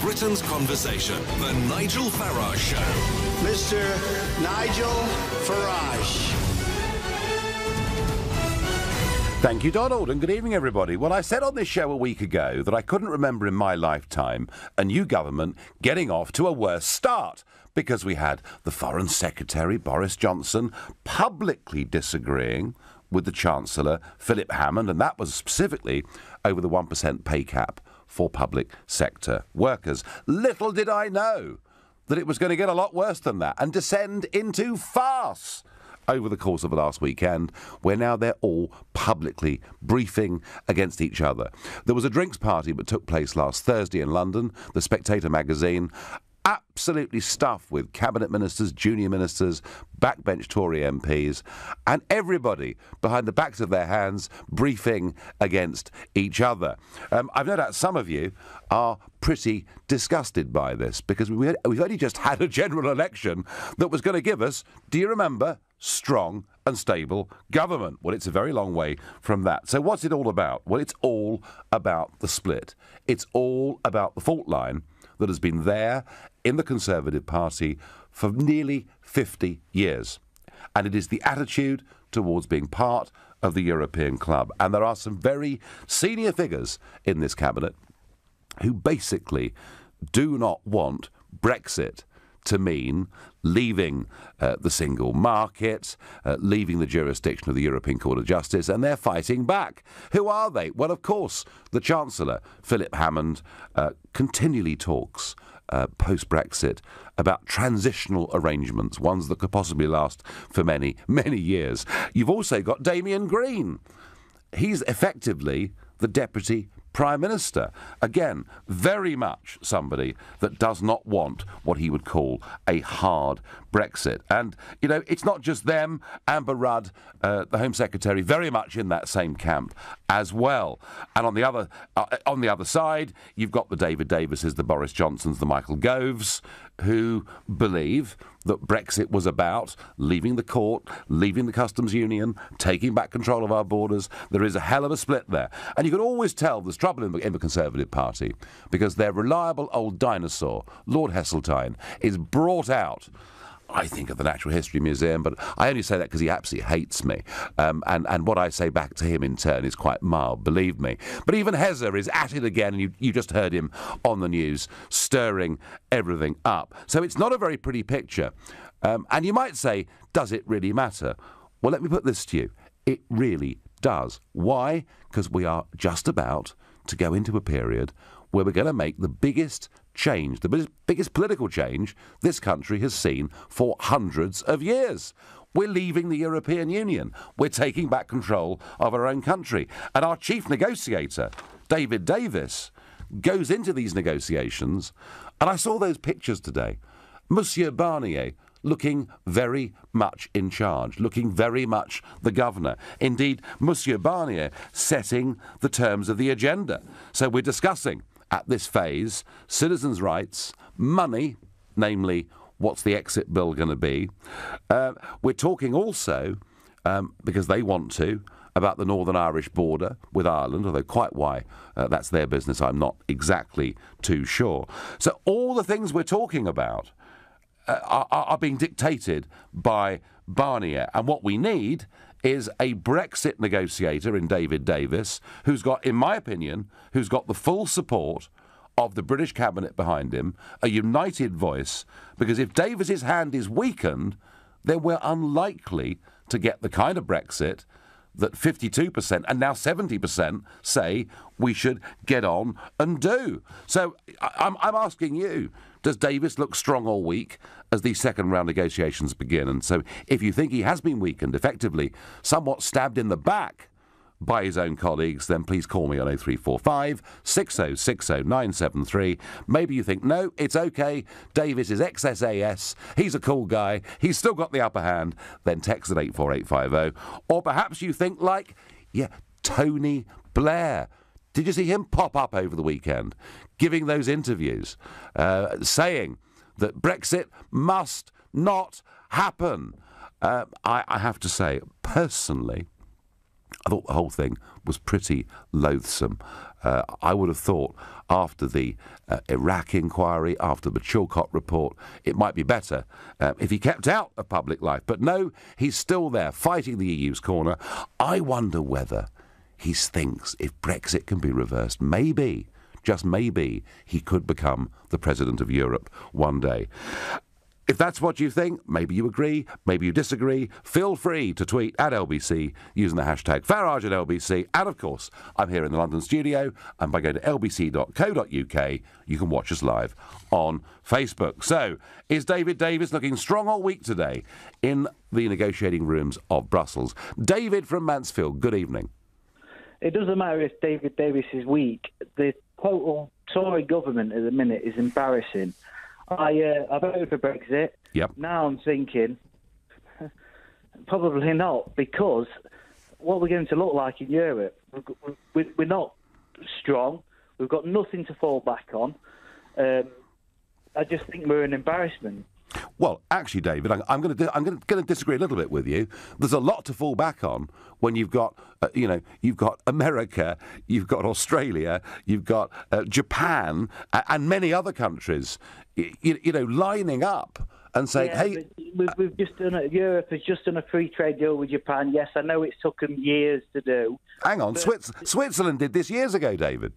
Britain's conversation. The Nigel Farage Show. Mr. Nigel Farage. Thank you, Donald, and good evening, everybody. Well, I said on this show a week ago that I couldn't remember in my lifetime a new government getting off to a worse start, because we had the Foreign Secretary, Boris Johnson, publicly disagreeing with the Chancellor, Philip Hammond, and that was specifically over the 1% pay cap for public sector workers. Little did I know that it was going to get a lot worse than that and descend into farce over the course of the last weekend, where now they're all publicly briefing against each other. There was a drinks party that took place last Thursday in London, The Spectator magazine, absolutely stuffed with cabinet ministers, junior ministers, backbench Tory MPs, and everybody behind the backs of their hands briefing against each other. I've no doubt some of you are pretty disgusted by this, because we've only just had a general election that was going to give us, do you remember, strong and stable government. Well, it's a very long way from that. So what's it all about? Well, it's all about the split. It's all about the fault line that has been there in the Conservative Party for nearly 50 years. And it is the attitude towards being part of the European club. And there are some very senior figures in this cabinet who basically do not want Brexit to mean leaving the single market, leaving the jurisdiction of the European Court of Justice, and they're fighting back. Who are they? Well, of course, the Chancellor, Philip Hammond, continually talks post-Brexit about transitional arrangements, ones that could possibly last for many, many years. You've also got Damien Green. He's effectively the Deputy Prime Minister. Again, very much somebody that does not want what he would call a hard Brexit. And, you know, it's not just them. Amber Rudd, the Home Secretary, very much in that same camp as well. And on the other side, you've got the David Davises, the Boris Johnsons, the Michael Goves, who believe that Brexit was about leaving the court, leaving the customs union, taking back control of our borders. There is a hell of a split there. And you can always tell there's trouble in the Conservative Party, because their reliable old dinosaur, Lord Heseltine, is brought out, I think, at the Natural History Museum, but I only say that because he absolutely hates me. And what I say back to him in turn is quite mild, believe me. But even Hezza is at it again, and you just heard him on the news, stirring everything up. So it's not a very pretty picture. And you might say, does it really matter? Well, let me put this to you. It really does. Why? Because we are just about to go into a period where we're going to make the biggest change, the biggest political change this country has seen for hundreds of years. We're leaving the European Union. We're taking back control of our own country. And our chief negotiator, David Davis, goes into these negotiations, and I saw those pictures today. Monsieur Barnier looking very much in charge, looking very much the governor. Indeed, Monsieur Barnier setting the terms of the agenda. So we're discussing, at this phase, citizens' rights, money, namely, what's the exit bill going to be? We're talking also, because they want to, about the Northern Irish border with Ireland, although quite why that's their business, I'm not exactly too sure. So all the things we're talking about are being dictated by Barnier. And what we need is a Brexit negotiator in David Davis, who's got, in my opinion, who's got the full support of the British cabinet behind him, a united voice, because if Davis's hand is weakened, then we're unlikely to get the kind of Brexit that 52% and now 70% say we should get on and do. So I'm asking you, does Davis look strong or weak as these second-round negotiations begin? And so if you think he has been weakened, effectively somewhat stabbed in the back by his own colleagues, then please call me on 0345 6060 973. Maybe you think, no, it's OK, Davis is ex-SAS, he's a cool guy, he's still got the upper hand, then text at 84850. Or perhaps you think like, Tony Blair. Did you see him pop up over the weekend, giving those interviews, saying that Brexit must not happen? I have to say, personally, I thought the whole thing was pretty loathsome. I would have thought after the Iraq inquiry, after the Chilcot report, it might be better if he kept out of public life. But no, he's still there, fighting the EU's corner. I wonder whether he thinks if Brexit can be reversed, maybe, just maybe, he could become the President of Europe one day. If that's what you think, maybe you agree, maybe you disagree, feel free to tweet at LBC using the hashtag Farage at LBC. And of course, I'm here in the London studio, and by going to lbc.co.uk, you can watch us live on Facebook. So, is David Davis looking strong all week today in the negotiating rooms of Brussels? David from Mansfield, good evening. It doesn't matter if David Davis is weak. The total Tory government at the minute is embarrassing. I voted for Brexit. Yep. Now I'm thinking, probably not, because what we're going to look like in Europe, we're not strong. We've got nothing to fall back on. I just think we're an embarrassment. Well, actually, David, I'm going to disagree a little bit with you. There's a lot to fall back on when you've got, you've got America, you've got Australia, you've got Japan, and many other countries, lining up and saying, "Hey, we've just done it. Europe has just done a free trade deal with Japan. Yes, I know it's took them years to do. Hang on, Switzerland did this years ago, David.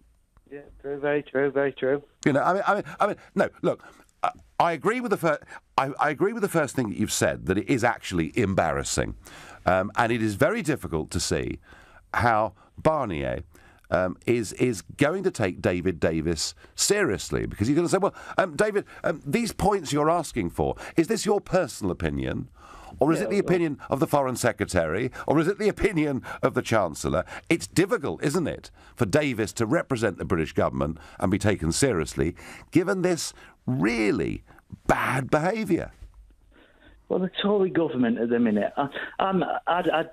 Yeah, very true, very true. I mean, no, look." I agree with the first. I agree with the first thing that you've said, that it is actually embarrassing, and it is very difficult to see how Barnier is going to take David Davis seriously, because he's going to say, "Well, David, these points you're asking for, is this your personal opinion, or is it the opinion of the Foreign Secretary, or is it the opinion of the Chancellor?" It's difficult, isn't it, for Davis to represent the British government and be taken seriously, given this really bad behaviour. Well, the Tory government at the minute, I'd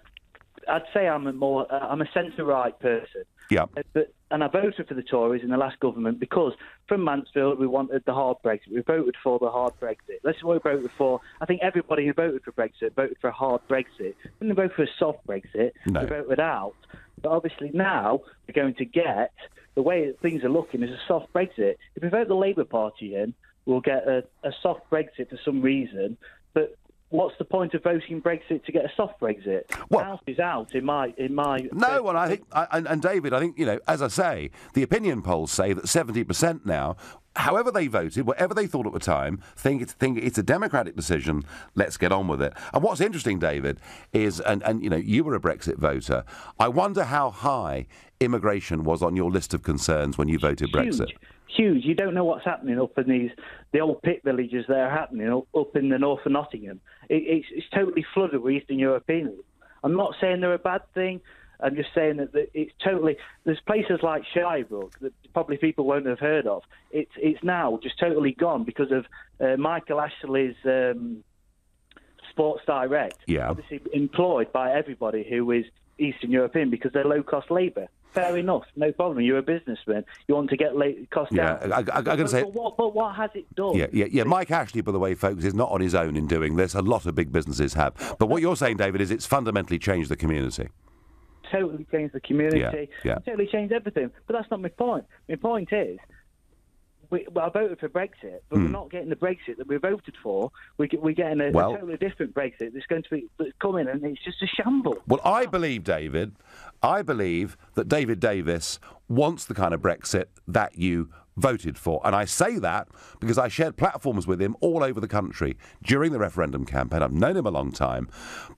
say I'm a centre-right person. Yeah. And I voted for the Tories in the last government because from Mansfield we wanted the hard Brexit. We voted for the hard Brexit. That's what we voted for. I think everybody who voted for Brexit voted for a hard Brexit. We didn't vote for a soft Brexit. No. We voted out. But obviously now we're going to get, the way that things are looking, is a soft Brexit. If we vote the Labour Party in, we'll get a soft Brexit for some reason. But what's the point of voting Brexit to get a soft Brexit? Well, out is out in my. No, well, I think, and David, I think, as I say, the opinion polls say that 70% now, however they voted, whatever they thought at the time, think it's a democratic decision. Let's get on with it. And what's interesting, David, is, and you were a Brexit voter. I wonder how high immigration was on your list of concerns when you voted Brexit. Huge. You don't know what's happening up in the old pit villages that are happening up in the north of Nottingham. It's totally flooded with Eastern Europeans. I'm not saying they're a bad thing. I'm just saying that it's totally. There's places like Shirebrook that probably people won't have heard of. It's now just totally gone because of Michael Ashley's Sports Direct. Yeah. Obviously employed by everybody who is Eastern European because they're low-cost labour. Fair enough, no problem. You're a businessman. You want to get costs down. Yeah, I'm going to say. But what has it done? Yeah. Mike Ashley, by the way, folks, is not on his own in doing this. A lot of big businesses have. But what you're saying, David, is it's fundamentally changed the community. Totally changed the community. Yeah. Totally changed everything. But that's not my point. My point is, I voted for Brexit, but we're not getting the Brexit that we voted for. We're getting a totally different Brexit that's going to be coming, and it's just a shambles. Well, I believe that David Davis wants the kind of Brexit that you voted for. And I say that because I shared platforms with him all over the country during the referendum campaign. I've known him a long time.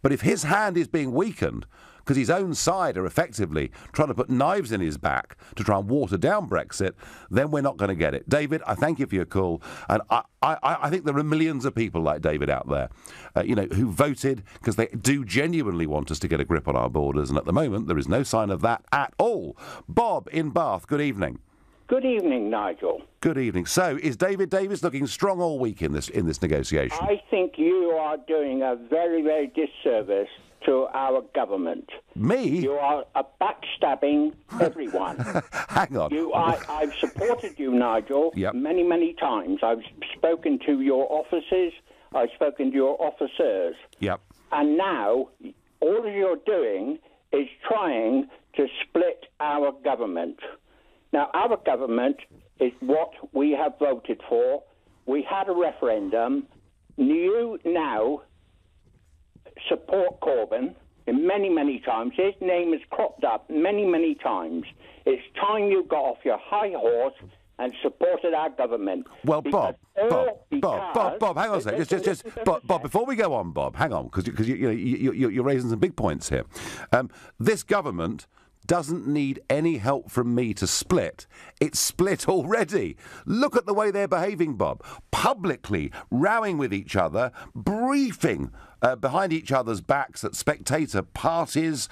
But if his hand is being weakened because his own side are effectively trying to put knives in his back to try and water down Brexit, then we're not going to get it. David, I thank you for your call. And I think there are millions of people like David out there, who voted because they do genuinely want us to get a grip on our borders. And at the moment, there is no sign of that at all. Bob in Bath, good evening. Good evening, Nigel. Good evening. So, is David Davis looking strong all week in this negotiation? I think you are doing a very, very disservice to our government. Me? You are backstabbing everyone. Hang on. I've supported you, Nigel, many, many times. I've spoken to your offices. I've spoken to your officers. Yep. And now, all you're doing is trying to split our government. Now, our government is what we have voted for. We had a referendum. You now support Corbyn many, many times. His name has cropped up many, many times. It's time you got off your high horse and supported our government. Well, Bob, hang on a second. Bob, before we go on, Bob, hang on, because you're raising some big points here. This government doesn't need any help from me to split. It's split already. Look at the way they're behaving, Bob. Publicly rowing with each other, briefing behind each other's backs at spectator parties.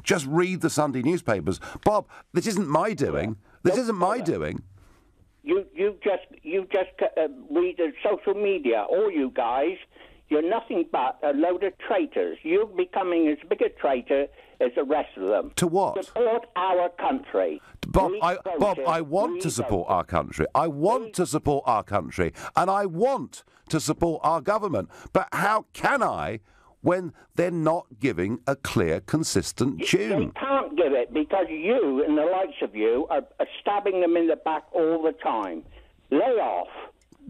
Just read the Sunday newspapers. Bob, this isn't my doing. This isn't my doing. You just read the social media, all you guys. You're nothing but a load of traitors. You're becoming as big a traitor as the rest of them. To what? Support our country. Bob, I want to support our country. I want to support our country, and I want to support our government. But how can I when they're not giving a clear, consistent tune? They can't give it because you and the likes of you are stabbing them in the back all the time. Lay off.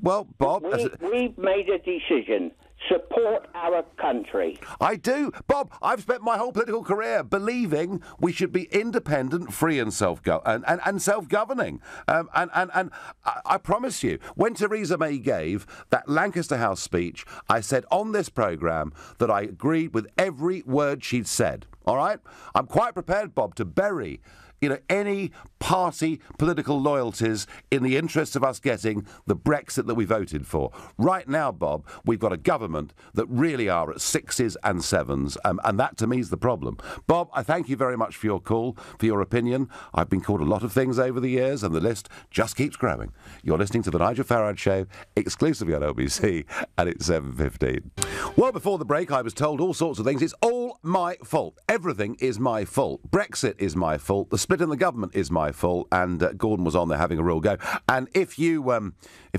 Well, Bob... We've made a decision. Support our country. I do. Bob, I've spent my whole political career believing we should be independent, free and self-governing. And I promise you, when Theresa May gave that Lancaster House speech, I said on this programme that I agreed with every word she'd said. All right? I'm quite prepared, Bob, to bury any party political loyalties in the interest of us getting the Brexit that we voted for. Right now, Bob, we've got a government that really are at sixes and sevens, and that to me is the problem. Bob, I thank you very much for your call, for your opinion. I've been called a lot of things over the years, and the list just keeps growing. You're listening to The Nigel Farage Show, exclusively on LBC, and it's 7:15. Well, before the break, I was told all sorts of things. It's all my fault. Everything is my fault. Brexit is my fault. The split in the government is my fault, and Gordon was on there having a real go. And if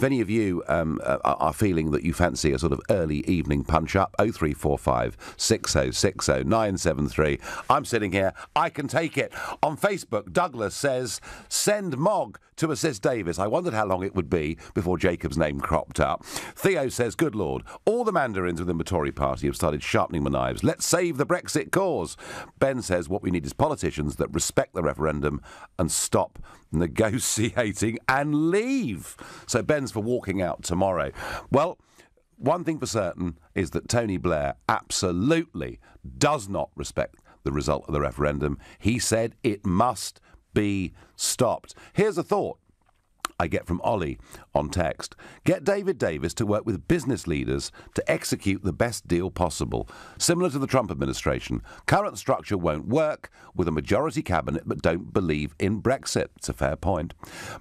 any of you are feeling that you fancy a sort of early evening punch-up, 0345 6060 973, I'm sitting here, I can take it. On Facebook, Douglas says, send Mog to assist Davis. I wondered how long it would be before Jacob's name cropped up. Theo says, good Lord, all the mandarins within the Tory party have started sharpening my knives. Let's save the Brexit cause. Ben says, what we need is politicians that respect the referendum and stop negotiating and leave. So Ben's for walking out tomorrow. Well, one thing for certain is that Tony Blair absolutely does not respect the result of the referendum. He said it must be stopped. Here's a thought I get from Ollie on text. Get David Davis to work with business leaders to execute the best deal possible. Similar to the Trump administration. Current structure won't work with a majority cabinet but don't believe in Brexit. It's a fair point.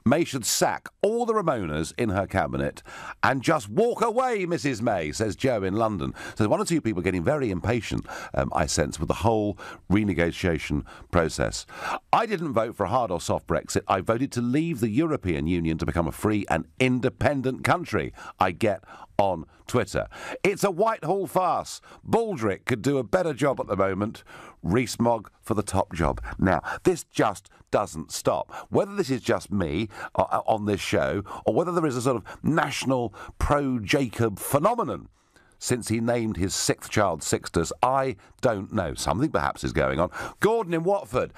May should sack all the Ramonas in her cabinet and just walk away, Mrs May, says Joe in London. So one or two people getting very impatient, I sense, with the whole renegotiation process. I didn't vote for a hard or soft Brexit. I voted to leave the European Union to become a free and independent country, I get on Twitter. It's a Whitehall farce. Baldrick could do a better job at the moment. Rees-Mogg for the top job. Now, this just doesn't stop. Whether this is just me on this show, or whether there is a sort of national pro-Jacob phenomenon since he named his sixth child Sixtus, I don't know. Something perhaps is going on. Gordon in Watford.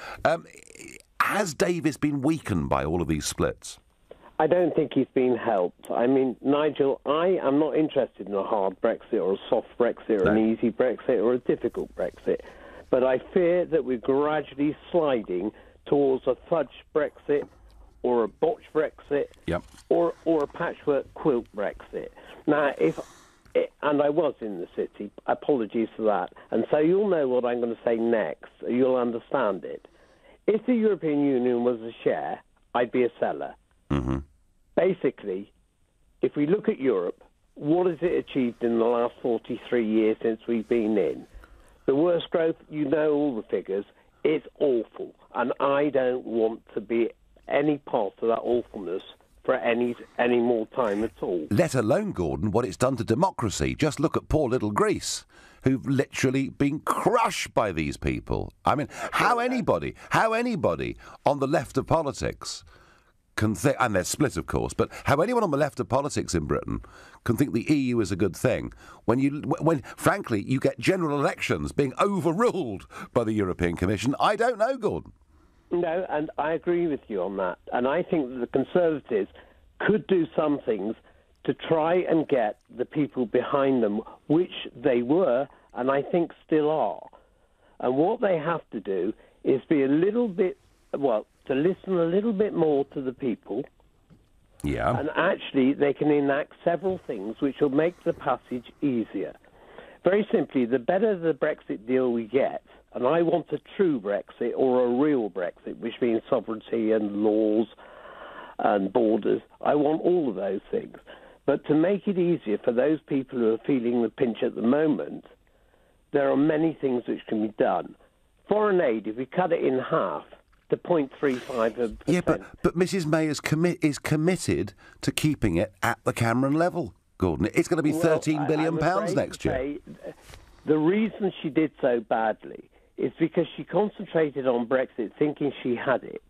Has Davis been weakened by all of these splits? I don't think he's been helped. I mean, Nigel, I am not interested in a hard Brexit or a soft Brexit or an easy Brexit or a difficult Brexit. But I fear that we're gradually sliding towards a fudge Brexit or a botched Brexit or a patchwork quilt Brexit. Now, and I was in the city, apologies for that. And so you'll know what I'm going to say next. You'll understand it. If the European Union was a share, I'd be a seller. Mm-hmm. Basically, if we look at Europe, what has it achieved in the last 43 years since we've been in? The worst growth, you know all the figures, it's awful. And I don't want to be any part of that awfulness for any more time at all. Let alone, Gordon, what it's done to democracy. Just look at poor little Greece, who've literally been crushed by these people. I mean, how anybody on the left of politics can think, and they're split, of course, but how anyone on the left of politics in Britain can think the EU is a good thing when frankly, you get general elections being overruled by the European Commission, I don't know, Gordon. No, and I agree with you on that. And I think that the Conservatives could do some things to try and get the people behind them, which they were, and I think still are. And what they have to do is be a little bit, to listen a little bit more to the people. Yeah. And actually, they can enact several things which will make the passage easier. Very simply, the better the Brexit deal we get, and I want a true Brexit or a real Brexit, which means sovereignty and laws and borders, I want all of those things. But to make it easier for those people who are feeling the pinch at the moment, there are many things which can be done. Foreign aid, if we cut it in half to 0.35%. Yeah, but Mrs May is committed to keeping it at the Cameron level, Gordon. It's going to be £13 billion next year. The reason she did so badly is because she concentrated on Brexit thinking she had it.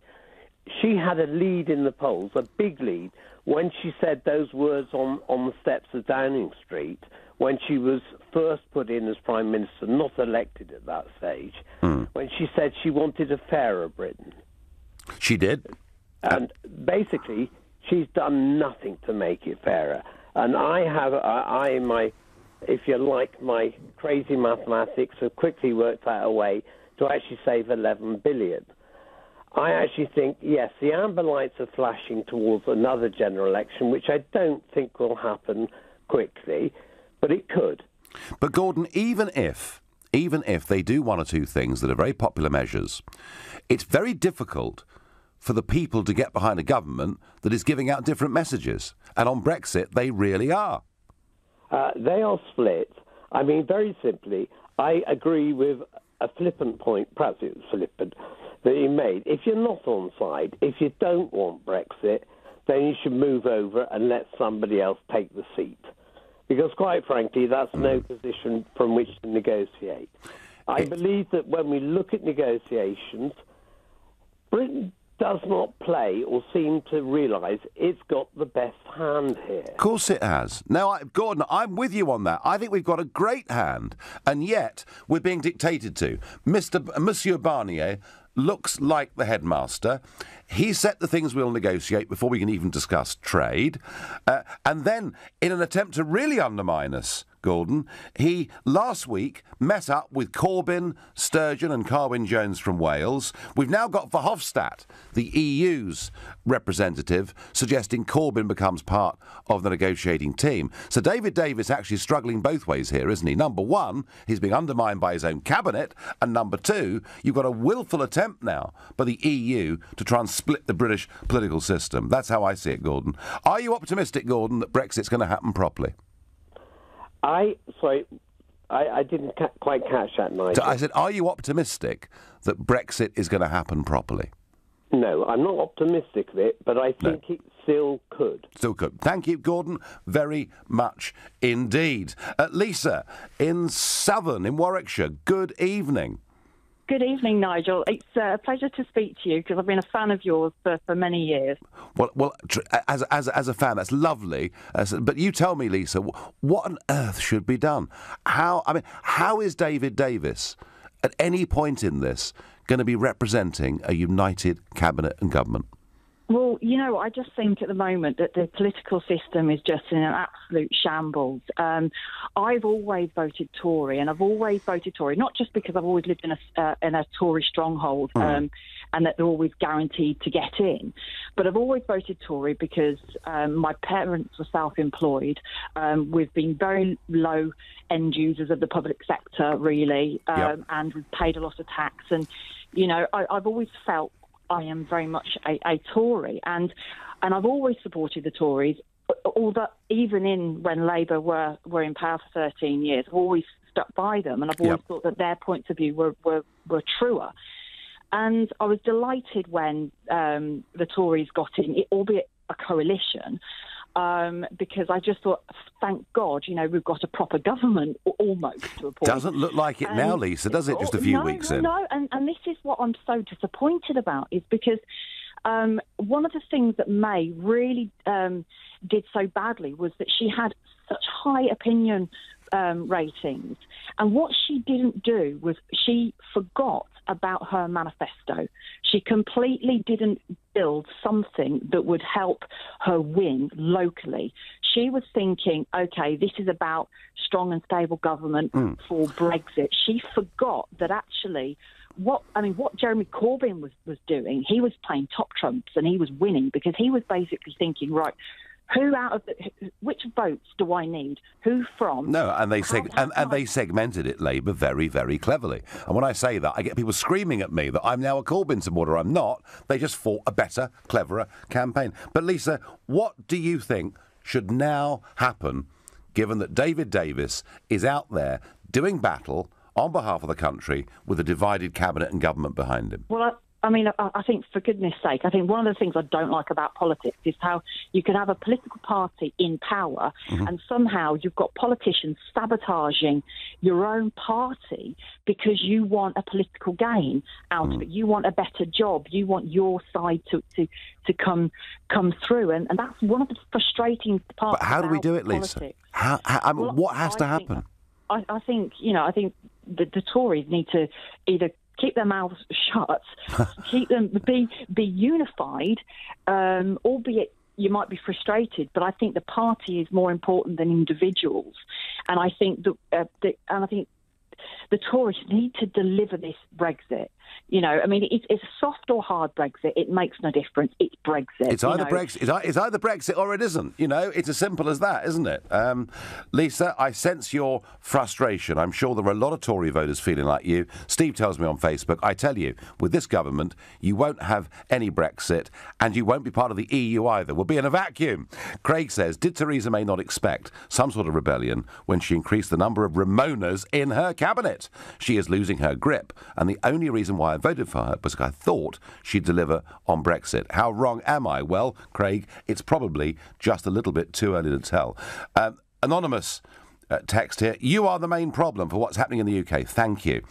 She had a lead in the polls, a big lead, when she said those words on the steps of Downing Street, when she was first put in as Prime Minister, not elected at that stage, when she said she wanted a fairer Britain. She did. And basically, she's done nothing to make it fairer. And if you like, my crazy mathematics have quickly worked out a way to actually save 11 billion. I actually think, yes, the amber lights are flashing towards another general election, which I don't think will happen quickly, but it could. But Gordon, even if they do one or two things that are very popular measures, it's very difficult for the people to get behind a government that is giving out different messages. And on Brexit, they really are. They are split. I mean, very simply, I agree with a flippant point, perhaps it was flippant, that you made. If you're not on side, if you don't want Brexit, then you should move over and let somebody else take the seat. Because, quite frankly, that's no position from which to negotiate. I believe that when we look at negotiations, Britain does not play or seem to realise it's got the best hand here. Of course it has. Now, Gordon, I'm with you on that. I think we've got a great hand, and yet we're being dictated to. Monsieur Barnier looks like the headmaster. He set the things we'll negotiate before we can even discuss trade. And then, in an attempt to really undermine us, Gordon, he last week met up with Corbyn, Sturgeon and Carwyn-Jones from Wales. We've now got Verhofstadt, the EU's representative, suggesting Corbyn becomes part of the negotiating team. So David Davis actually is struggling both ways here, isn't he? Number one, he's being undermined by his own cabinet, and number two, you've got a willful attempt now by the EU to try and split the British political system. That's how I see it, Gordon. Are you optimistic, Gordon, that Brexit's going to happen properly? I didn't quite catch that, Nigel. So I said, are you optimistic that Brexit is going to happen properly? No, I'm not optimistic of it, but I think it still could. Still could. Thank you, Gordon, very much indeed. Lisa, in Southern, in Warwickshire, good evening. Good evening, Nigel. It's a pleasure to speak to you because I've been a fan of yours for many years. Well, as a fan, that's lovely. But you tell me, Lisa, what on earth should be done? How is David Davis, at any point in this, going to be representing a united cabinet and government? Well, I just think at the moment that the political system is just in an absolute shambles. I've always voted Tory, and I've always voted Tory, not just because I've always lived in a Tory stronghold and that they're always guaranteed to get in, but I've always voted Tory because my parents were self-employed. We've been very low end users of the public sector, really, and we've paid a lot of tax. And, I've always felt I am very much a Tory, and I've always supported the Tories, although even when Labour were in power for 13 years, I've always stuck by them, and I've always thought that their points of view were truer. And I was delighted when the Tories got in, albeit a coalition, because I just thought, thank God, we've got a proper government almost to a point. Doesn't look like it now, Lisa, does it? Just a few weeks in. No, and this is what I'm so disappointed about, is because One of the things that May really did so badly was that she had such high opinion ratings. And what she didn't do was she forgot about her manifesto. She completely didn't build something that would help her win locally. She was thinking, OK, this is about strong and stable government for Brexit. She forgot that actually what Jeremy Corbyn was doing, he was playing top trumps and he was winning because he was basically thinking, right, which votes do I need? Who from? No, and they they segmented it, Labour, very, very cleverly. And when I say that, I get people screaming at me that I'm now a Corbyn supporter. I'm not. They just fought a better, cleverer campaign. But Lisa, what do you think should now happen, given that David Davis is out there doing battle on behalf of the country with a divided cabinet and government behind him? Well, I think, for goodness sake, I think one of the things I don't like about politics is how you can have a political party in power and somehow you've got politicians sabotaging your own party because you want a political gain out of it. You want a better job. You want your side to come through. And that's one of the frustrating parts. But how do we do it, politics. Lisa? What has to happen? I think the Tories need to either keep their mouths shut, keep them be unified, albeit you might be frustrated. But I think the party is more important than individuals, and I think the Tories need to deliver this Brexit. It's a soft or hard Brexit. It makes no difference. It's Brexit. It's either Brexit. It's either Brexit or it isn't. It's as simple as that, isn't it? Lisa, I sense your frustration. I'm sure there are a lot of Tory voters feeling like you. Steve tells me on Facebook, I tell you, with this government, you won't have any Brexit and you won't be part of the EU either. We'll be in a vacuum. Craig says, did Theresa May not expect some sort of rebellion when she increased the number of Ramonas in her cabinet? She is losing her grip, and the only reason why I voted for her was because I thought she'd deliver on Brexit. How wrong am I? Well, Craig, it's probably just a little bit too early to tell. Anonymous text here. You are the main problem for what's happening in the UK. Thank you.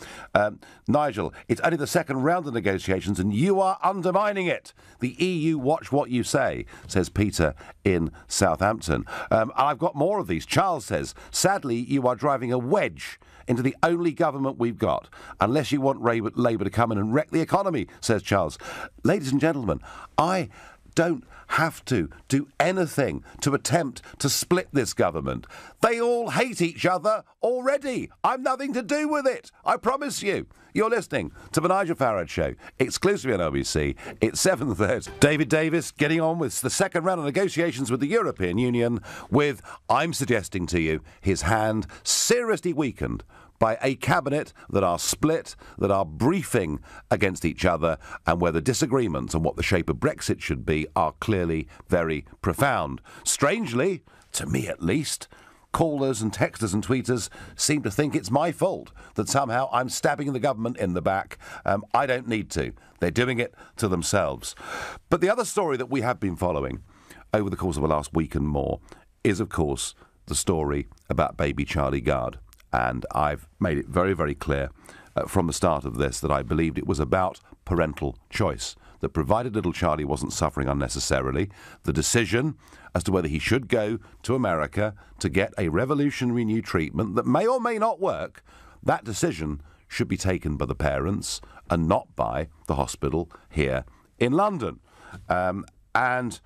Nigel, it's only the second round of negotiations and you are undermining it. The EU watch what you say, says Peter in Southampton. And I've got more of these. Charles says, sadly, you are driving a wedge into the only government we've got, unless you want Labour to come in and wreck the economy, says Charles. Ladies and gentlemen, I don't have to do anything to attempt to split this government. They all hate each other already. I'm nothing to do with it. I promise you. You're listening to the Nigel Farage Show, exclusively on LBC. It's 7:30. David Davis getting on with the second round of negotiations with the European Union with, I'm suggesting to you, his hand seriously weakened by a cabinet that are split, that are briefing against each other, and where the disagreements on what the shape of Brexit should be are clearly very profound. Strangely, to me at least, callers and texters and tweeters seem to think it's my fault, that somehow I'm stabbing the government in the back. I don't need to. They're doing it to themselves. But the other story that we have been following over the course of the last week and more is, of course, the story about baby Charlie Gard. And I've made it very, very clear from the start of this that I believed it was about parental choice, that provided little Charlie wasn't suffering unnecessarily, the decision as to whether he should go to America to get a revolutionary new treatment that may or may not work, that decision should be taken by the parents and not by the hospital here in London. And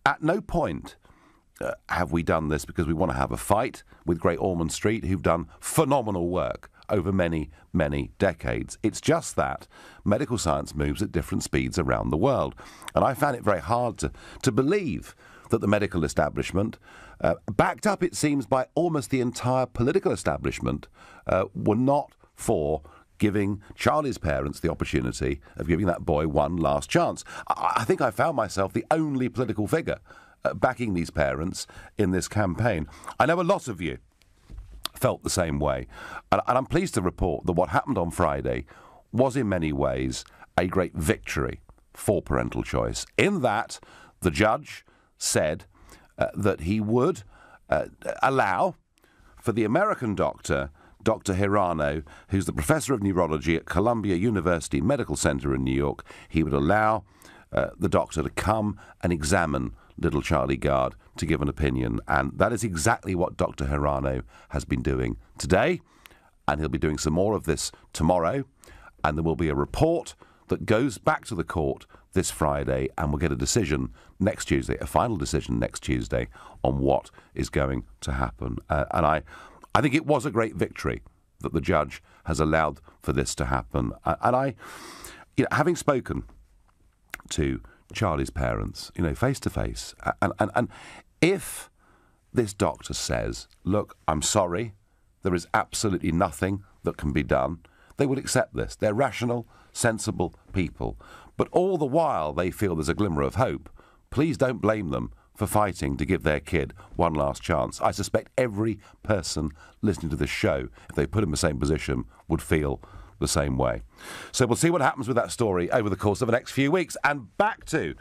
at no point have we done this because we want to have a fight with Great Ormond Street, who've done phenomenal work over many, many decades. It's just that medical science moves at different speeds around the world. And I found it very hard to believe that the medical establishment, backed up, it seems, by almost the entire political establishment, were not for giving Charlie's parents the opportunity of giving that boy one last chance. I think I found myself the only political figure backing these parents in this campaign. I know a lot of you felt the same way. And I'm pleased to report that what happened on Friday was in many ways a great victory for parental choice, in that the judge said that he would allow for the American doctor, Dr. Hirano, who's the professor of neurology at Columbia University Medical Center in New York, he would allow the doctor to come and examine little Charlie Gard to give an opinion. And that is exactly what Dr. Hirano has been doing today. And he'll be doing some more of this tomorrow. And there will be a report that goes back to the court this Friday, and we'll get a decision next Tuesday, a final decision next Tuesday on what is going to happen. And I think it was a great victory that the judge has allowed for this to happen. And having spoken to Charlie's parents, face to face, and if this doctor says, look, I'm sorry, there is absolutely nothing that can be done, they would accept this. They're rational, sensible people. But all the while they feel there's a glimmer of hope, please don't blame them for fighting to give their kid one last chance. I suspect every person listening to this show, if they put in the same position, would feel the same way. So we'll see what happens with that story over the course of the next few weeks. And back to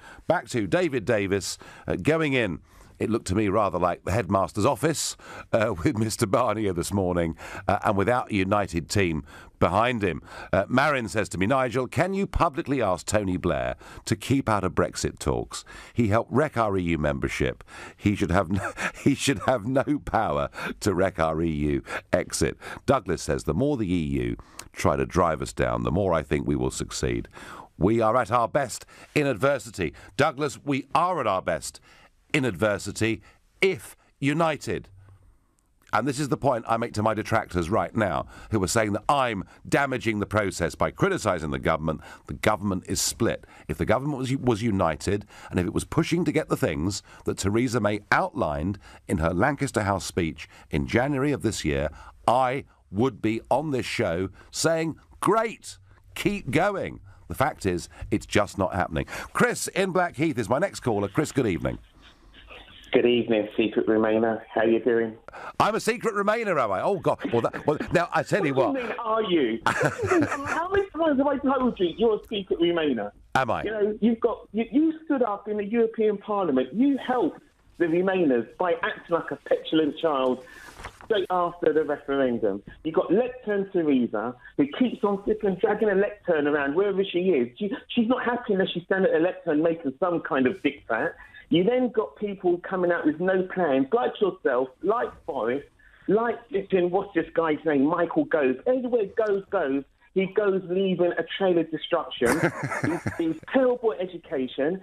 David Davis going in. It looked to me rather like the headmaster's office with Mr. Barnier this morning and without a united team behind him. Marin says to me, Nigel, can you publicly ask Tony Blair to keep out of Brexit talks? He helped wreck our EU membership. He should have no power to wreck our EU exit. Douglas says the more the EU try to drive us down, the more I think we will succeed. We are at our best in adversity. Douglas, we are at our best in adversity if united. And this is the point I make to my detractors right now, who are saying that I'm damaging the process by criticising the government. The government is split. If the government was united, and if it was pushing to get the things that Theresa May outlined in her Lancaster House speech in January of this year, I would be on this show saying, great, keep going. The fact is, it's just not happening. Chris in Blackheath is my next caller. Chris, good evening. Good evening, Secret Remainer. How you doing? I'm a secret Remainer, am I? Oh, God. Well, now, I tell you what. What do you mean, are you? How many times have I told you you're a secret Remainer? Am I? You stood up in the European Parliament. You helped the Remainers by acting like a petulant child straight after the referendum. You got Lectern Theresa, who keeps on flipping, dragging a lectern around wherever she is. She's not happy unless she's standing at a lectern making some kind of diktat. You then got people coming out with no plans, like yourself, like Boris, like what's this guy's name, Michael Gove. Everywhere goes, he goes leaving a trail of destruction. He's terrible at education.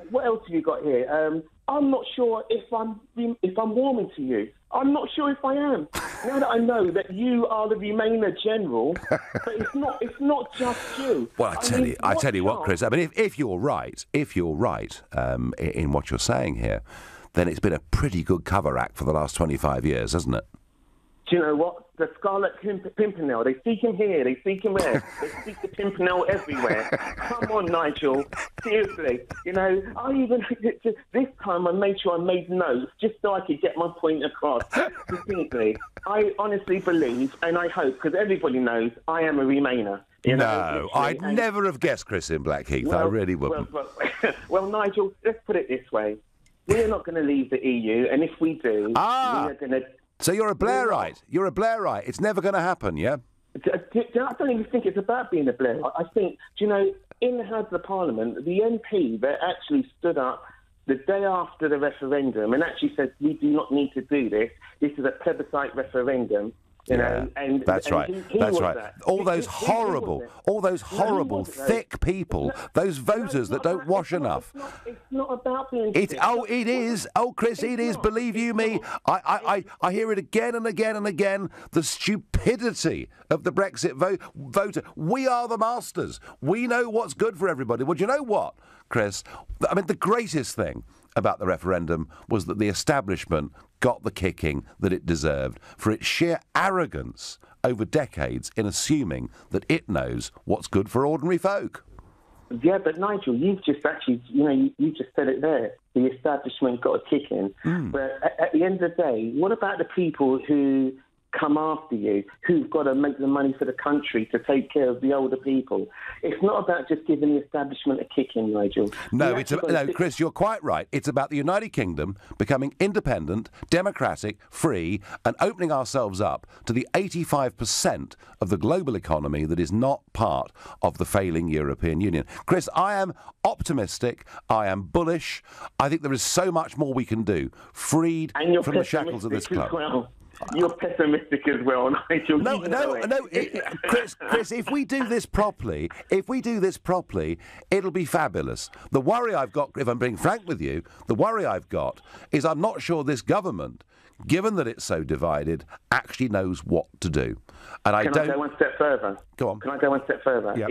What else have you got here? I'm not sure if I'm warming to you. I'm not sure if I am. Now that I know that you are the Remainer General, but it's not just you. Well, I tell you what, Chris. I mean, if you're right, in what you're saying here, then it's been a pretty good cover act for the last 25 years, hasn't it? Do you know what? The Scarlet Pimpernel, they seek him here, they seek him there, they seek the Pimpernel everywhere. Come on, Nigel, seriously. This time I made sure I made notes just so I could get my point across. Distinctly, I honestly believe, and I hope, because everybody knows, I am a Remainer. I'd never have guessed Chris in Blackheath. I really wouldn't. Well, Nigel, let's put it this way. We're not going to leave the EU, and if we do, we are going to... So you're a Blairite. You're a Blairite. It's never going to happen, yeah? I don't even think it's about being a Blairite. I think, in the House of Parliament, the MP that actually stood up the day after the referendum and actually said, we do not need to do this. This is a plebiscite referendum. That's right. All those horrible, thick people, those voters that don't wash enough. It's not about being... It is. Oh, Chris, it is. Believe you me. I hear it again and again and again. The stupidity of the Brexit voter. We are the masters. We know what's good for everybody. Well, do you know what, Chris? I mean, the greatest thing about the referendum was that the establishment got the kicking that it deserved for its sheer arrogance over decades in assuming that it knows what's good for ordinary folk. Yeah, but Nigel, you've just actually, you just said it there. The establishment got a kicking. But at the end of the day, what about the people who come after you, who've got to make the money for the country to take care of the older people. It's not about just giving the establishment a kick in, Nigel. No, Chris, you're quite right. It's about the United Kingdom becoming independent, democratic, free, and opening ourselves up to the 85% of the global economy that is not part of the failing European Union. Chris, I am optimistic. I am bullish. I think there is so much more we can do, freed from the shackles of this club. Well. You're pessimistic as well, Nigel. No, Chris, if we do this properly, it'll be fabulous. The worry I've got, if I'm being frank with you, is I'm not sure this government, given that it's so divided, actually knows what to do. And Can I go one step further? Go on. Can I go one step further? Yep.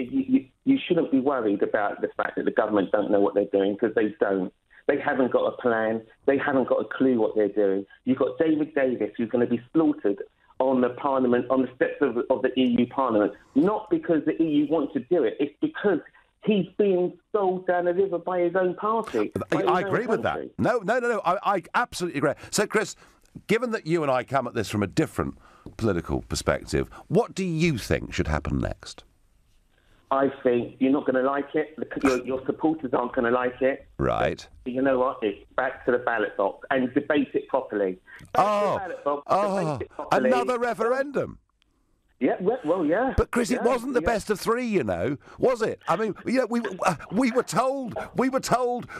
You shouldn't be worried about the fact that the government don't know what they're doing, because they don't. They haven't got a plan. They haven't got a clue what they're doing. You've got David Davis, who's going to be slaughtered on the Parliament, on the steps of the EU Parliament, not because the EU wants to do it. It's because he's being sold down the river by his own party. I agree with that. No. I absolutely agree. So, Chris, given that you and I come at this from a different political perspective, what do you think should happen next? I think you're not going to like it. Your supporters aren't going to like it. Right. But you know what? It's back to the ballot box and debate it properly. Debate it properly. Another referendum. Yeah, well, yeah. But Chris, it wasn't the best of three, was it? I mean, we were told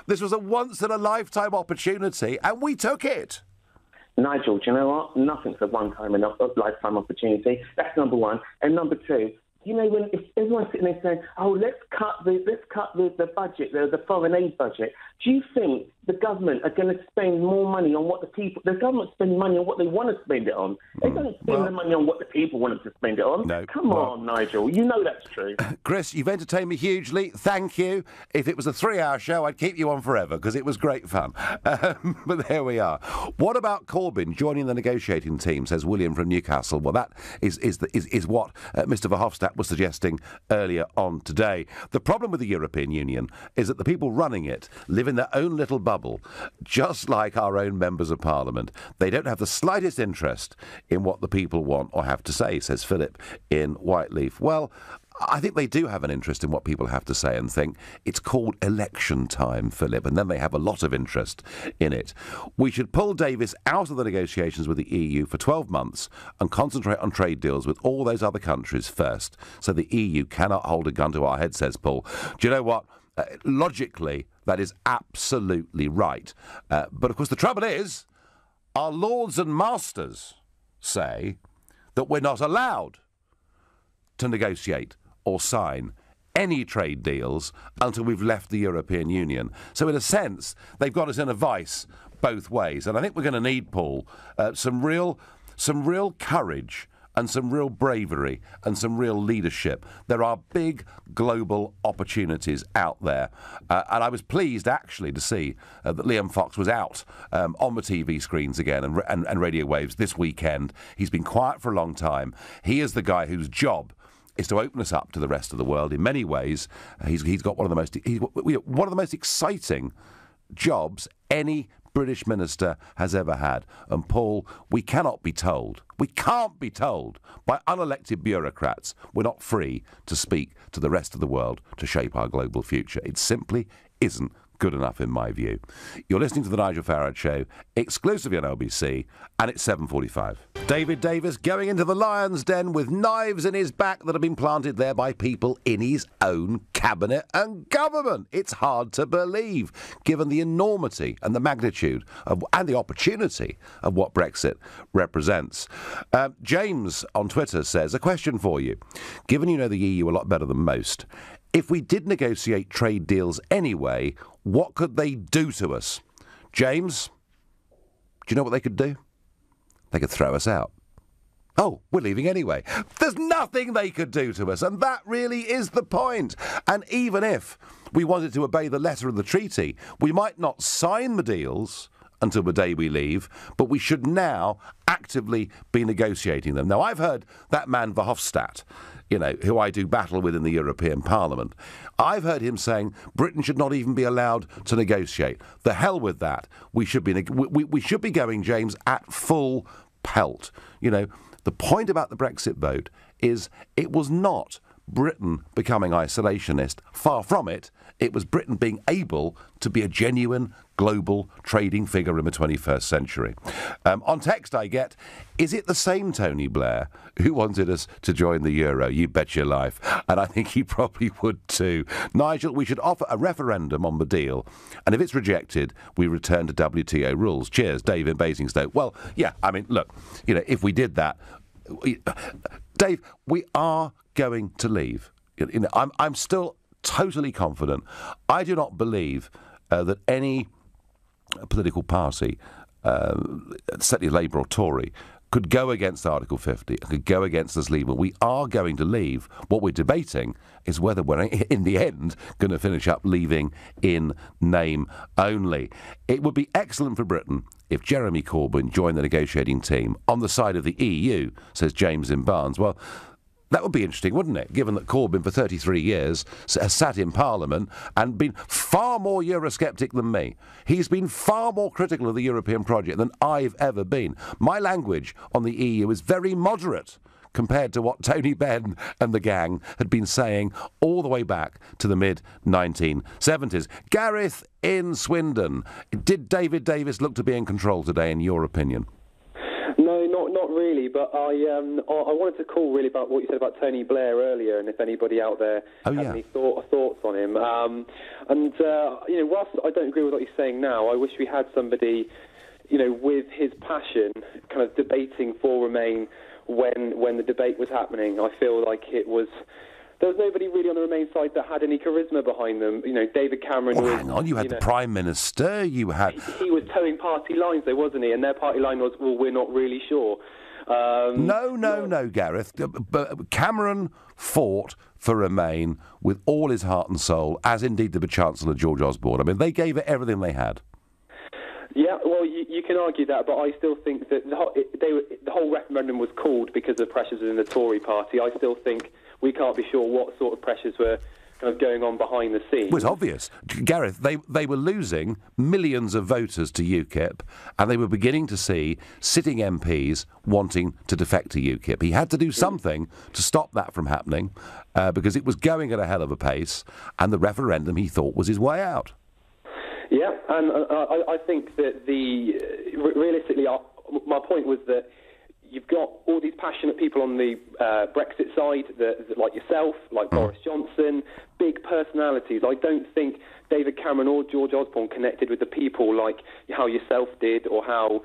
this was a once in a lifetime opportunity, and we took it. Nigel, do you know what? Nothing's a one-time in a lifetime opportunity. That's number one. And number two, when if everyone's sitting there saying, "Oh, let's cut the budget, the foreign aid budget," do you think the government are going to spend more money on what the government spend money on what they want to spend it on? They don't spend the money on what the people want them to spend it on. No, Come on, Nigel, you know that's true. Chris, you've entertained me hugely. Thank you. If it was a 3-hour show, I'd keep you on forever because it was great fun. But there we are. What about Corbyn joining the negotiating team? Says William from Newcastle. Well, that is what Mr. Verhofstadt was suggesting earlier on today. The problem with the European Union is that the people running it live in their own little bubble, just like our own members of Parliament. They don't have the slightest interest in what the people want or have to say, says Philip in Whiteleaf. Well, I think they do have an interest in what people have to say and think. It's called election time, Philip, and then they have a lot of interest in it. We should pull Davis out of the negotiations with the EU for 12 months and concentrate on trade deals with all those other countries first, so the EU cannot hold a gun to our head, says Paul. Do you know what? Logically, that is absolutely right. But, of course, the trouble is, our lords and masters say that we're not allowed to negotiate or sign any trade deals until we've left the European Union. So, in a sense, they've got us in a vice both ways. And I think we're going to need, Paul, some real courage and some real bravery and some real leadership. There are big global opportunities out there. And I was pleased, actually, to see that Liam Fox was out on the TV screens again and radio waves this weekend. He's been quiet for a long time. He is the guy whose job is to open us up to the rest of the world. In many ways, he's got one of the most exciting jobs any British minister has ever had. And Paul, we can't be told by unelected bureaucrats we're not free to speak to the rest of the world to shape our global future. It simply isn't good enough in my view. You're listening to The Nigel Farage Show, exclusively on LBC, and it's 7:45. David Davis going into the lion's den with knives in his back that have been planted there by people in his own cabinet and government. It's hard to believe, given the enormity and the magnitude and the opportunity of what Brexit represents. James on Twitter says, a question for you. Given you know the EU a lot better than most, if we did negotiate trade deals anyway, what could they do to us? James, do you know what they could do? They could throw us out. Oh, we're leaving anyway. There's nothing they could do to us, and that really is the point. And even if we wanted to obey the letter of the treaty, we might not sign the deals until the day we leave, but we should now actively be negotiating them. Now, I've heard that man Verhofstadt, who I do battle with in the European Parliament, I've heard him saying Britain should not even be allowed to negotiate. The hell with that. We should be going, James, at full pelt. the point about the Brexit vote is it was not Britain becoming isolationist. Far from it. It was Britain being able to be a genuine global trading figure in the 21st century. On text I get, is it the same Tony Blair who wanted us to join the euro? You bet your life. And I think he probably would too. Nigel, we should offer a referendum on the deal. And if it's rejected, we return to WTO rules. Cheers, Dave in Basingstoke. Well, yeah, I mean, look, if we did that... Dave, we are going to leave. I'm still totally confident. I do not believe that any political party, certainly Labour or Tory, could go against Article 50, could go against us leaving. We are going to leave. What we're debating is whether we're, in the end, going to finish up leaving in name only. It would be excellent for Britain if Jeremy Corbyn joined the negotiating team on the side of the EU, says James in Barnes. Well, that would be interesting, wouldn't it, given that Corbyn for 33 years has sat in Parliament and been far more Eurosceptic than me. He's been far more critical of the European project than I've ever been. My language on the EU is very moderate compared to what Tony Benn and the gang had been saying all the way back to the mid-1970s. Gareth in Swindon, did David Davis look to be in control today, in your opinion? No, not really, but I wanted to call really about what you said about Tony Blair earlier, and if anybody out there has any thoughts on him. Whilst I don't agree with what he's saying now, I wish we had somebody, with his passion, kind of debating for Remain when the debate was happening. I feel like there was nobody really on the Remain side that had any charisma behind them. David Cameron was... hang on, you had the Prime Minister, you had... He was towing party lines, though, wasn't he? And their party line was, well, we're not really sure. No, Gareth. But Cameron fought for Remain with all his heart and soul, as indeed did the Chancellor, George Osborne. I mean, they gave it everything they had. Yeah, well, you can argue that, but I still think that the whole referendum was called because of pressures within the Tory party. I still think we can't be sure what sort of pressures were kind of going on behind the scenes. It was obvious. Gareth, they were losing millions of voters to UKIP, and they were beginning to see sitting MPs wanting to defect to UKIP. He had to do something to stop that from happening, because it was going at a hell of a pace, and the referendum, he thought, was his way out. Yeah, and I think that realistically, my point was that you've got all these passionate people on the Brexit side, that like yourself, like Boris Johnson, big personalities. I don't think David Cameron or George Osborne connected with the people like how yourself did, or how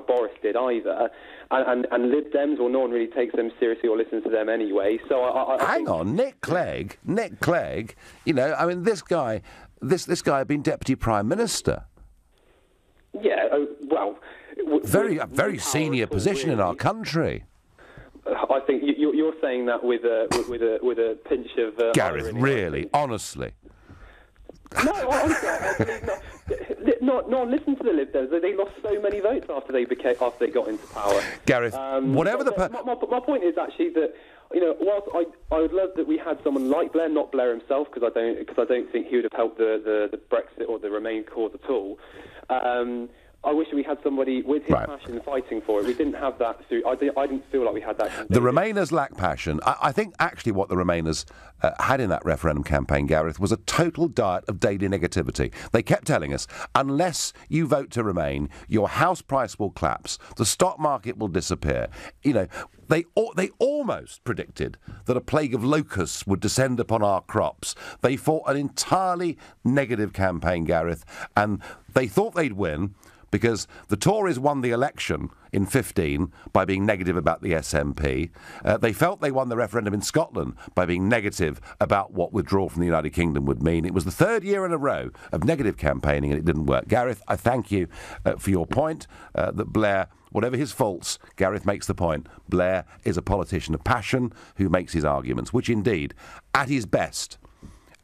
Boris did either. And Lib Dems, well, no one really takes them seriously or listens to them anyway. So hang on, Nick Clegg. This guy had been Deputy Prime Minister. Yeah, well, very senior position in our country. I think you're saying that with a pinch of Gareth, irony, really, honestly. No, honestly, no one listened to the Lib Dems. They lost so many votes after they got into power. Gareth, whatever my point is actually that, whilst I would love that we had someone like Blair, not Blair himself, because I don't think he would have helped the Brexit or the Remain cause at all. I wish we had somebody with his passion fighting for it. We didn't have that. I didn't feel like we had that. The Remainers lack passion. I think actually what the Remainers had in that referendum campaign, Gareth, was a total diet of daily negativity. They kept telling us, unless you vote to Remain, your house price will collapse, the stock market will disappear. They almost predicted that a plague of locusts would descend upon our crops. They fought an entirely negative campaign, Gareth, and they thought they'd win because the Tories won the election in 2015 by being negative about the SNP. They felt they won the referendum in Scotland by being negative about what withdrawal from the United Kingdom would mean. It was the third year in a row of negative campaigning, and it didn't work. Gareth, I thank you for your point that Blair, whatever his faults, Gareth makes the point, Blair is a politician of passion who makes his arguments, which indeed, at his best,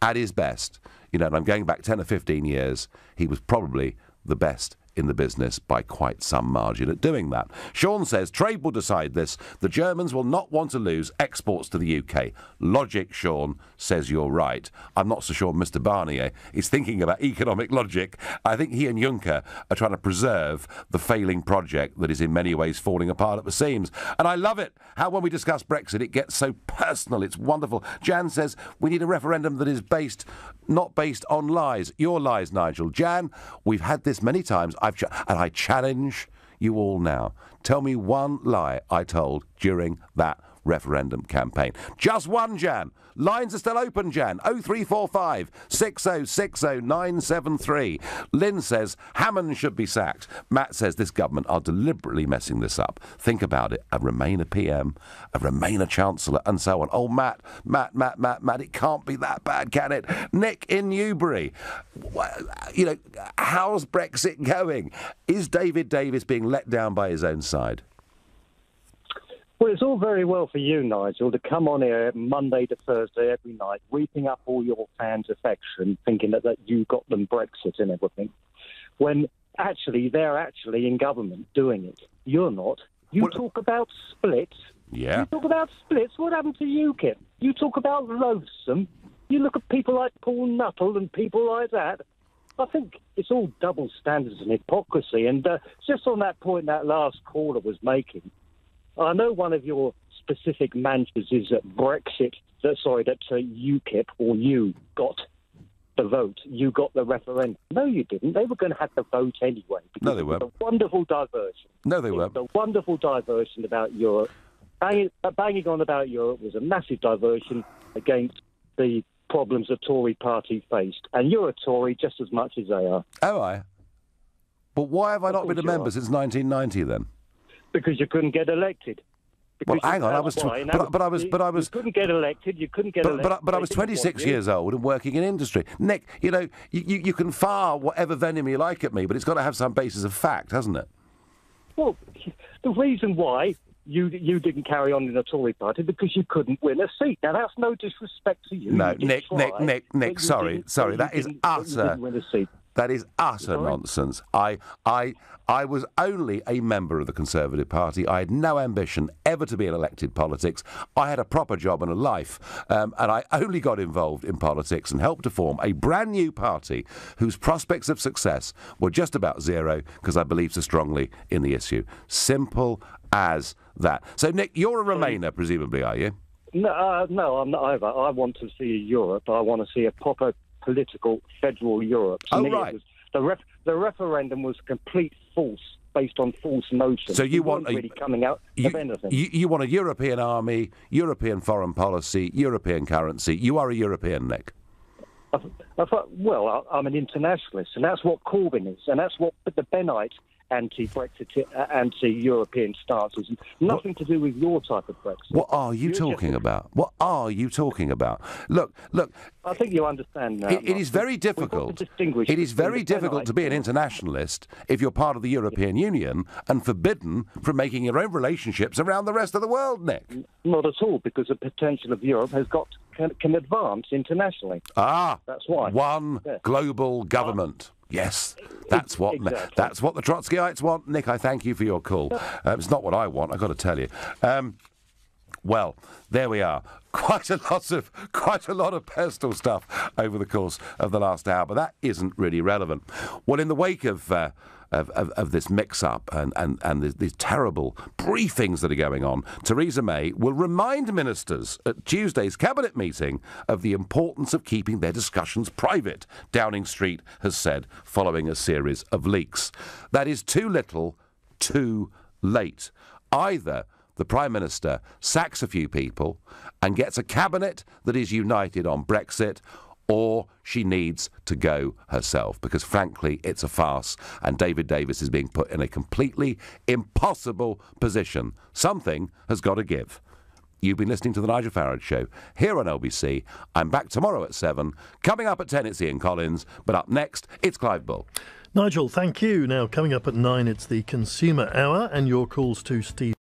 and I'm going back 10 or 15 years, he was probably the best in the business by quite some margin at doing that. Sean says, trade will decide this. The Germans will not want to lose exports to the UK. Logic, Sean, says you're right. I'm not so sure Mr Barnier is thinking about economic logic. I think he and Juncker are trying to preserve the failing project that is in many ways falling apart at the seams. And I love it how when we discuss Brexit it gets so personal. It's wonderful. Jan says we need a referendum that is not based on lies. Your lies, Nigel. Jan, we've had this many times. And I challenge you all now. Tell me one lie I told during that referendum campaign. Just one, Jan. Lines are still open, Jan. 0345 6060 973. Lynn says Hammond should be sacked. Matt says this government are deliberately messing this up. Think about it. A Remainer PM, a Remainer Chancellor, and so on. Oh, Matt, it can't be that bad, can it? Nick in Newbury. You know, how's Brexit going? Is David Davis being let down by his own side? Well, it's all very well for you, Nigel, to come on here Monday to Thursday every night, reaping up all your fans' affection, thinking that you got them Brexit and everything, when actually they're actually in government doing it. You're not. You talk about splits. Yeah. You talk about splits. What happened to UKIP? You talk about loathsome. You look at people like Paul Nuttall and people like that. I think it's all double standards and hypocrisy. And just on that point that last caller was making, I know one of your specific mantras is that UKIP, or you got the vote, you got the referendum. No, you didn't. They were going to have the vote anyway. No, they weren't. A wonderful diversion. No, they weren't. A wonderful diversion about Europe. Banging on about Europe was a massive diversion against the problems the Tory party faced. And you're a Tory just as much as they are. Oh, I? But why have I not been a member since 1990 then? Because you couldn't get elected. Well, hang on, I was. But I was. You couldn't get elected. You couldn't get elected. But I was 26 years old and working in industry. Nick, you know, you can fire whatever venom you like at me, but it's got to have some basis of fact, hasn't it? Well, the reason why you didn't carry on in the Tory party because you couldn't win a seat. Now that's no disrespect to you. No, Nick. Sorry, that is utter. That is utter nonsense. I was only a member of the Conservative Party. I had no ambition ever to be in elected politics. I had a proper job and a life, and I only got involved in politics and helped to form a brand new party whose prospects of success were just about zero because I believed so strongly in the issue. Simple as that. So, Nick, you're a Remainer, presumably, are you? No, I'm not either. I want to see Europe. I want to see a proper political federal Europe. To me, right. The referendum was complete false, based on false notions. So you want really coming out of anything. You want a European army, European foreign policy, European currency. You are a European, Nick. Well, I'm an internationalist, and that's what Corbyn is, and that's what the Bennite anti-Brexit, anti-European stance is. Nothing to do with your type of Brexit. What are you talking about? What are you talking about? Look. I think you understand now. It is very difficult. It is very difficult to be an internationalist if you're part of the European Union and forbidden from making your own relationships around the rest of the world, Nick. Not at all, because the potential of Europe can advance internationally. That's why. One global government. Yes, that's what the Trotskyites want. Nick, I thank you for your call. It's not what I want, I've got to tell you. Well, there we are. Quite a lot of personal stuff over the course of the last hour, but that isn't really relevant. Well, in the wake of this mix-up and these terrible briefings that are going on, Theresa May will remind ministers at Tuesday's cabinet meeting of the importance of keeping their discussions private, Downing Street has said, following a series of leaks. That is too little, too late. Either the Prime Minister sacks a few people and gets a cabinet that is united on Brexit, or she needs to go herself, because frankly it's a farce and David Davis is being put in a completely impossible position. Something has got to give. You've been listening to The Nigel Farage Show here on LBC. I'm back tomorrow at 7. Coming up at 10 it's Ian Collins, but up next it's Clive Bull. Nigel, thank you. Now coming up at 9 it's the Consumer Hour and your calls to Steve